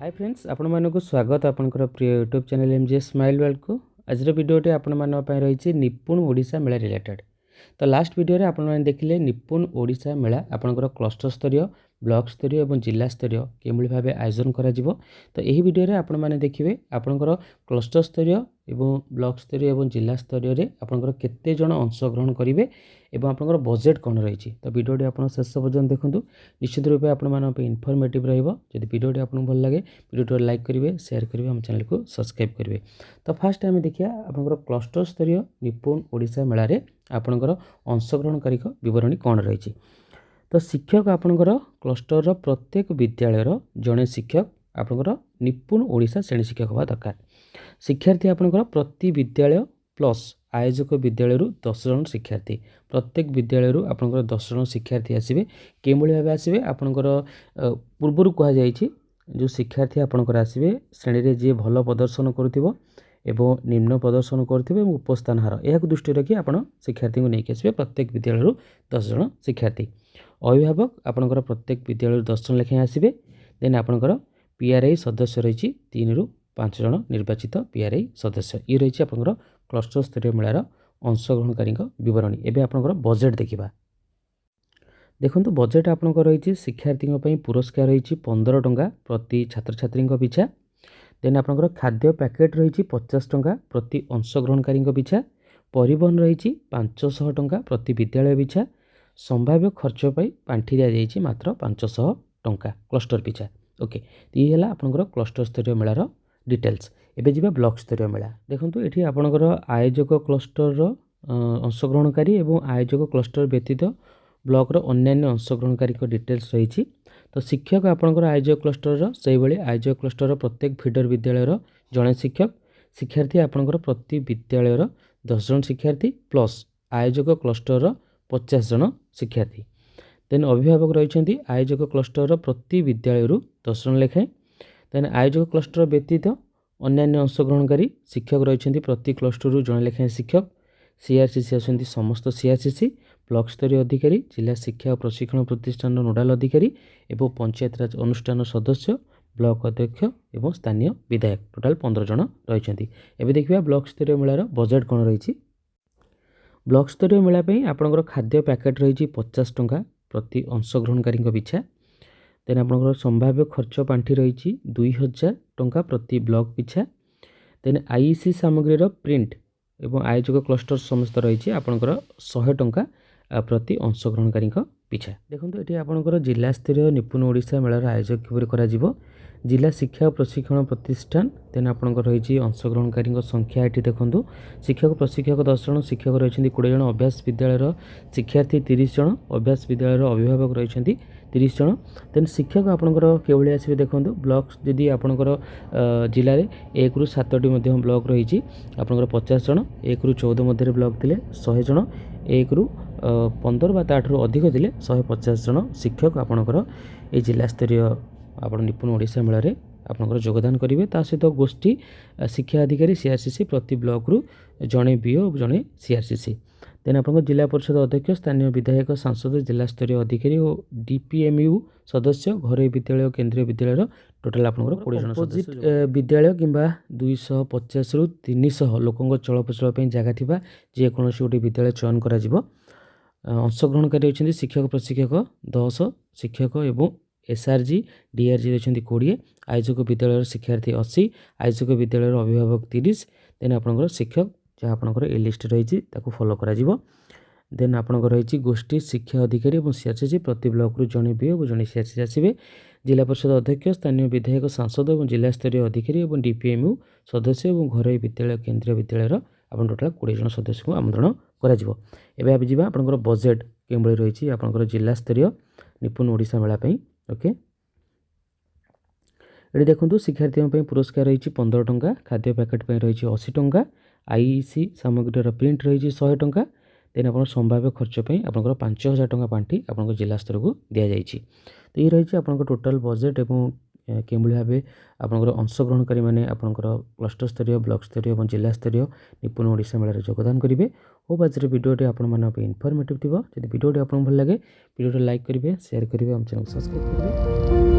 Hi friends आपण मानक स्वागत आपनकर प्रिय YouTube channel MJ smile world को आज वीडियोटी आपण मान रही निपुण ओडिशा मेला रिलेटेड। तो लास्ट वीडियो रे आपण माने देखिले निपुण ओडिशा मेला आपनकर क्लस्टर स्तरीय ब्लॉक स्तरीय और जिला स्तरीय केमली भाव आयोजन करा जिवो। तो यही वीडियो रे आपण माने देखिबे आपनकर क्लस्टर स्तरीय एवं ब्लॉक स्तरीय और जिला स्तरीय रे आपनकर केते जण अंशग्रहण करिवे एवं आपनकर बजेट कोन रही। तो वीडियोटी आपण शेष पर्यंत देखंतु निश्चित रूपे आपण मान इनफॉर्मेटिव रहइबो। जदि वीडियोटी आपन भल लागे वीडियोटी लाइक करिवे शेयर करिवे हम चैनल को सब्सक्राइब करिवे। तो फर्स्ट आम देखिया आपनकर क्लस्टर स्तरीय निपुण ओडिशा मेला रे आपनकर अंशग्रहणकारी विवरणी कौन रही। तो शिक्षक आपनकर क्लस्टर प्रत्येक विद्यालय जड़े शिक्षक आपनकर निपुण ओडिशा श्रेणी शिक्षक हवा दरकार। शिक्षार्थी आपनकर प्रति विद्यालय प्लस आयोजक विद्यालय 10 जन शिक्षार्थी प्रत्येक विद्यालय आपनकर 10 जन शिक्षार्थी आसबे। केमली भाव आसबे आपनकर पूर्वर कह जाइछि जो शिक्षार्थी आपनकर आसबे श्रेणी रे जे भल प्रदर्शन करुथिबो एवं निम्न प्रदर्शन करुथिबे उपस्थान हार यह दृष्टि रखी आपण शिक्षार्थी को नहीं आसबे। प्रत्येक विद्यालय 10 जन शिक्षार्थी अभिभावक आपनकर प्रत्येक विद्यालय 10 जन लेखे आसबे। देन आपनकर पीआरआई सदस्य रही 3 ରୁ 5 जन निर्वाचित पीआरआई सदस्य ये रही आपनकर क्लस्टर स्तरीय मेलार अंशग्रहणकारी विवरणी। एवं आपनकर बजेट देखा देखो बजेट आपनकर रही शिक्षार्थी पुरस्कार रही 15 टंका प्रति छात्र छात्री पिछा। देन आपनकर खाद्य पैकेट रही 50 टंका प्रति अंशग्रहणकारी पिछा। परिवहन रही 500 टंका प्रति विद्यालय पिछा। संभाव्य खर्च पाई पांठी दिया जाइए मात्र 500 टंका क्लस्टर पिछा। ओके ये है आपनकर क्लस्टर स्तरीय मेलार डिटेल्स। एबे जिबा ब्लॉक स्तरीय मेला देखंतु एठी आपनकर आयोजक क्लस्टर अंशग्रहणकारी एवं आयोजक क्लस्टर व्यतीत ब्लॉक अन्यान्य अंशग्रहणकारी डिटेल्स रही। तो शिक्षक आपनकर आयोजक क्लस्टर से भाई आयोजक क्लस्टर प्रत्येक फीडर विद्यालय जड़े शिक्षक शिक्षार्थी आपनकर प्रति विद्यालय 10 जन शिक्षार्थी प्लस आयोजक क्लस्टर 50 जन शिक्षार्थी। देन अभिभावक रही आयोजक क्लस्टर प्रति विद्यालय 10 जन लेखाएं। देन आयोजक क्लस्टर व्यतीत अन्यान्य अंशग्रहणकारी शिक्षक रही प्रति क्लस्टर जड़े लेखाएं शिक्षक। सीआरसीसी आसती समस्त सीआरसीसी ब्लॉक स्तरीय अधिकारी जिला शिक्षा और प्रशिक्षण प्रतिष्ठान नोडाल अधिकारी एवं पंचायत राज अनुष्ठान सदस्य ब्लॉक अध्यक्ष एवं स्थानीय विधायक टोटाल 15 जन रही। एवं देखिए ब्लॉक स्तरीय मेलार बजेट कौन रही। ब्लॉक स्तरीय मेला आपनकर खाद्य पैकेट रही 50 टंका प्रति अंशग्रहणकारी पिछा। देन आपनकर संभाव्य खर्च पांठी रही 2000 टंका प्रति ब्लॉक पिछा। देन आईसी सामग्री प्रिंट एवं आयोजक क्लस्टर समस्त रही आपनकर 100 टंका प्रति अंशग्रहणकारी पिछा। देखो ये आपनकर जिला स्तरीय निपुण ओडिशा मेलार आयोजक किपर करा जिवो। जिला शिक्षा और प्रशिक्षण प्रतिष्ठान देन आपनकर रही अंशग्रहणकारी संख्या ये देखो शिक्षक प्रशिक्षक 10 जन शिक्षक रही 20 जन अभ्यास विद्यालय शिक्षार्थी 30 जन अभ्यास विद्यालय अभिभावक रही 30 जन। देन शिक्षक आपनकर केवल आसबे देखो ब्लॉक जदि आपनकर जिले में 1 ରୁ 7टी ब्लॉक रही आपनकर 50 जन 1 ରୁ 14 मध्य ब्लॉक थे 100 जन 1 ରୁ 15 बा 8 ରୁ अधिक थे 150 जन शिक्षक आपनकर ये जिला स्तरीय आप निपुण ओडिशा मेला रे आपनकर योगदान करेंगे। ता सहित गोष्ठी शिक्षा अधिकारी सीआरसीसी प्रति ब्लॉक रु जड़े बीओ जड़े सीआरसीसी। देन आप जिला परिषद अध्यक्ष स्थानीय विधायक सांसद जिला स्तरीय अधिकारी और डीपीएमयू सदस्य घर विद्यालय केंद्रीय विद्यालय टोटाल आपनकर 20 जन सदस्य विद्यालय किंबा 250 ରୁ 300 लोकों चलप्रचल जगह थिबा जे कोनोसी गोटे विद्यालय चयन करा जिवो। अंशग्रहणकारी होती शिक्षक प्रशिक्षक 10 शिक्षक एवं एसआरजी डीआरजी रही 20 आयोजक विद्यालय शिक्षार्थी 80 आयोजक विद्यालय अभिभावक 30। देन आपनकर शिक्षक जहाँ आपनकर ए लिस्ट रही फॉलो करा जिवो। देन आपनकर रही गोष्ठी शिक्षा अधिकारी और सीआरसीसी प्रति ब्लॉक रु जड़े बीओ और जड़े सीआरसीसी आसबे। जिला परिषद अध्यक्ष स्थानीय विधायक सांसद और जिला स्तरीय अधिकारी और डीपीएमयू सदस्य और घर विद्यालय केंद्रीय विद्यालय आप टोटाल 20 जन सदस्य को आमंत्रण करा। आपनकर बजेट केमली रही आपनकर जिला स्तरीय निपुण ओडिशा मेला। ओके ये देखो शिक्षार्थी पुरस्कार रही 15 टंका खाद्य पैकेट रही 80 टंका आईसी सामग्री प्रिंट रही 100 टंका। देन आप संभाव्य खर्च आपनकर 5000 टंका पांठी आपनकर जिला स्तर को दि जाइए। तो ये रही आपनकर टोटाल बजेट एवं केमली भाव आपनकर अंशग्रहणकारी मैंने आपनकर क्लस्टर स्तरीय ब्लॉक स्तरीय और जिला स्तरीय निपुण ओडिशा मेला योगदान करेंगे। होप आज वीडियोटी आप इनफॉर्मेटिव थी। जब वीडियोटी आपको भल लगे वीडियोटी लाइक करेंगे शेयर करेंगे हम चैनल सब्सक्राइब करेंगे।